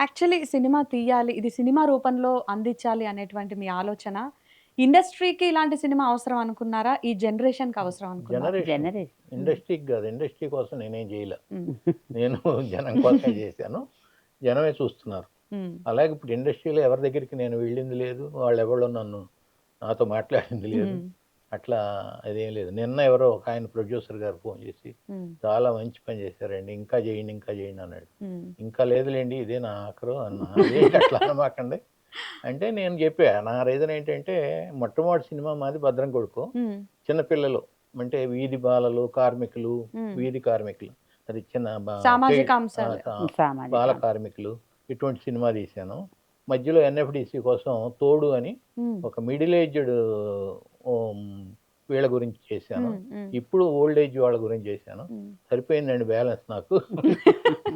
Actually cinema తీయాలి, ఇది cinema రూపంలో అందించాలి అనేటువంటి మీ ఆలోచన ఇండస్ట్రీకి ఇలాంటి సినిమా అవసరం అనుకున్నారా? ఈ జనరేషన్‌కి అవసరం అనుకున్నారా? జనరేషన్. జనరేషన్. ఇండస్ట్రీకి గాదు. ఇండస్ట్రీ కోసం నేనేం జేయలే. హ్మ్. నేను జనం కోసమే జేశాను. జనమే చూస్తున్నారు. హ్మ్. అలాగే ఇప్పుడు ఇండస్ట్రీలో ఎవరి దగ్గరికి నేను వెళ్ళింది లేదు. వాళ్ళెవళ్ళు నాతో మాట్లాడింది లేదు. హ్మ్. అట్లా అదేం లేదు. నిన్న ఎవరో ఒకాయన ప్రొడ్యూసర్ గారు ఫోను చేసి, హ్మ్. "చాలా మంచి పని చేశారండి. ఇంకా జేయండి, ఇంకా జేయండి" అన్నాడు. హ్మ్. ఇంకా లేదులెండి ఇదే నా ఆఖరు అన్నా. అదేంటి అట్లా అనమాకండి. అంటే నేను జెప్పా. నా రీజన్ ఏంటంటే, మొట్టమొదటి సినిమా మాది 'భద్రం కొడుకు.' హ్మ్. చిన్న పిల్లలు అంటే వీధి బాలలు, కార్మికులు, హ్మ్. వీధి కార్మికులు. అది చిన్న సామాజిక చైల్డ్ అంశాలు. సామాజిక బాల అంశం. కార్మికులు ఇటువంటి సినిమా తీశాను. మధ్యలో ఎన్ఎఫ్‌డిసి కోసం 'తోడు' అని హ్మ్. ఒక మిడిల్ ఏజ్డ్ హ్మ్, వీళ్ళ గురించి చేశాను. హ్మ్. హ్మ్. ఇప్పుడు ఓల్డ్ ఏజ్ వాళ్ళ గురించి చేశాను. హ్మ్. సరిపోయిందండి బ్యాలెన్స్ నాకు.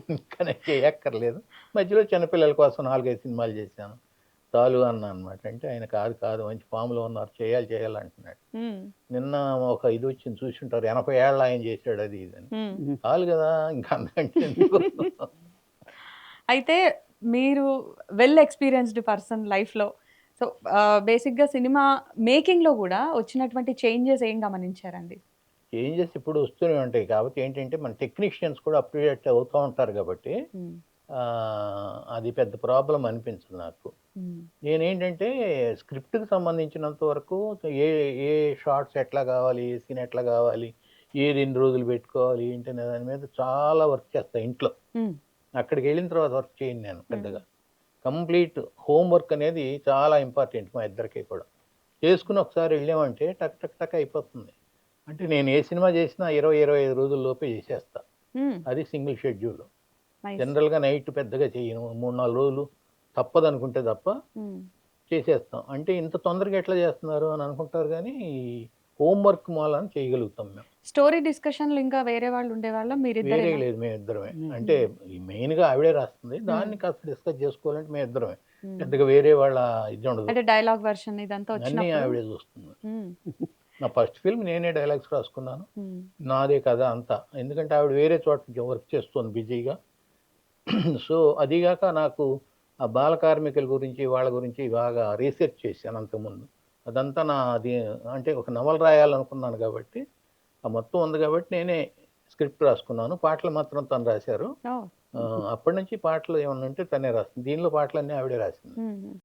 ఇంకా నేను చేయక్కర్లేదు. మధ్యలో చిన్నపిల్లల కోసం 4, 5 సినిమాలు చేశాను. చాలు అన్నా అనమాట. అంటే ఆయన కాదు, కాదు మంచి ఫామ్‌లో ఉన్నారు. చేయాలి, చేయాలి అంటున్నాడు. హ్మ్. నిన్న ఒక ఇదొచ్చింది చూసుంటారు. 80 ఏళ్ల ఆయన చేశాడు అది ఇదని. హ్మ్. హ్మ్. చాలు గదా! ఇంకా అంతకంటే ఎందుకు? అయితే మీరు ఎక్స్‌పీరియన్స్‌డ్ పర్సన్ లైఫ్‌లో. సో, బేసిక్‌గా సినిమా మేకింగ్‌లో గూడా వచ్చినటువంటి చేంజెస్ ఏం గమనించారండి? చేంజెస్ ఎప్పుడు వస్తూనే ఉంటాయి. కాకపోతే ఏంటంటే మన టెక్నీషియన్స్ కూడా అప్‌డేట్ అవుతా ఉంటారు గాబట్టి హ్మ్. అది పెద్ద ప్రాబ్లమ్ అనిపించదు నాకు. హ్మ్. నేనేంటంటే స్క్రిప్ట్‌కి సంబంధించినంత వరకు ఏ ఏ షాట్స్ ఎట్లా గావాలి? ఏ సీన్ ఎట్లా గావాలి? ఏది ఎన్ని రోజులు పెట్టుకోవాలి? ఏంటి అనే దాని మీద చాలా వర్క్ చేస్తా ఇంట్లో. హ్మ్. అక్కడికెళ్ళిన తర్వాత వర్క్ చేయను నేను హ్మ్. పెద్దగా. కంప్లీట్ హోమ్ వర్క్ అనేది చాలా ఇంపార్టెంట్ మా ఇద్దరికీ కూడా. చేసుకొని ఒకసారి ఎళ్ళామంటే టక్ టక్ టక్ అయిపోతుంది. అంటే నేను ఏ సినిమా చేసినా 20, 25 రోజుల్లోపే చేసేస్తా. హ్మ్. అది సింగిల్ షెడ్యూల్. నైస్. జనరల్‌గా నైట్ పెద్దగా చెయ్యను. 3, 4 రోజులు తప్పదనుకుంటే తప్ప హ్మ్. చేసేస్తాం. అంటే ఇంత తొందరగా ఎట్లా చేస్తున్నారు అని అనుకుంటారు గానీ, హోమ్ వర్క్ మూలాన చేయగలుగుతాం మేము. స్టోరీ డిస్కషన్‌లు ఇంకా వేరే వాళ్ళు ఉండేవాళ్ళా? వేరే మీరిద్దరేనా? లేదు మేమిద్దరమే. హ్మ్. అంటే హ్మ్. ఈ మెయిన్‌గా ఆవిడే రాస్తుంది. హ్మ్. దాన్ని కాస్త డిస్కస్ చేసుకోవాలంటే మేమిద్దరమే. హ్మ్. పెద్దగా వేరే వాళ్ళ ఇది ఉండదు. అంటే డైలాగ్ వెర్షన్ ఇదంతా అన్నీ వచ్చినప్పుడు ఆవిడే చూస్తుంది. హ్మ్. నా ఫస్ట్ ఫిల్మ్ నేనే డైలాగ్స్ రాసుకున్నాను. హ్మ్. నాదే కథ అంతా. ఎందుకంటే ఆవిడ వేరే చోట వర్క్ చేస్తుంది బిజీగా. సో, అదీగాక నాకు ఆ బాల కార్మికుల గురించి, వాళ్ళ గురించి బాగా రీసెర్చ్ చేశాను అంతకుముందు. అదంతా నాది అంటే ఒక నవల రాయాలనుకున్నాను గాబట్టి, ఆ మొత్తం ఉంది గాబట్టి నేనే స్క్రిప్ట్ రాసుకున్నాను. పాటలు మాత్రం తను రాశారు. ఓహ్! అప్పటినుంచి పాటలు ఏమన్నా ఉంటే తనే రాస్తుంది. దీనిలో పాటలన్నీ ఆవిడే రాసింది. హ్మ్. హ్మ్.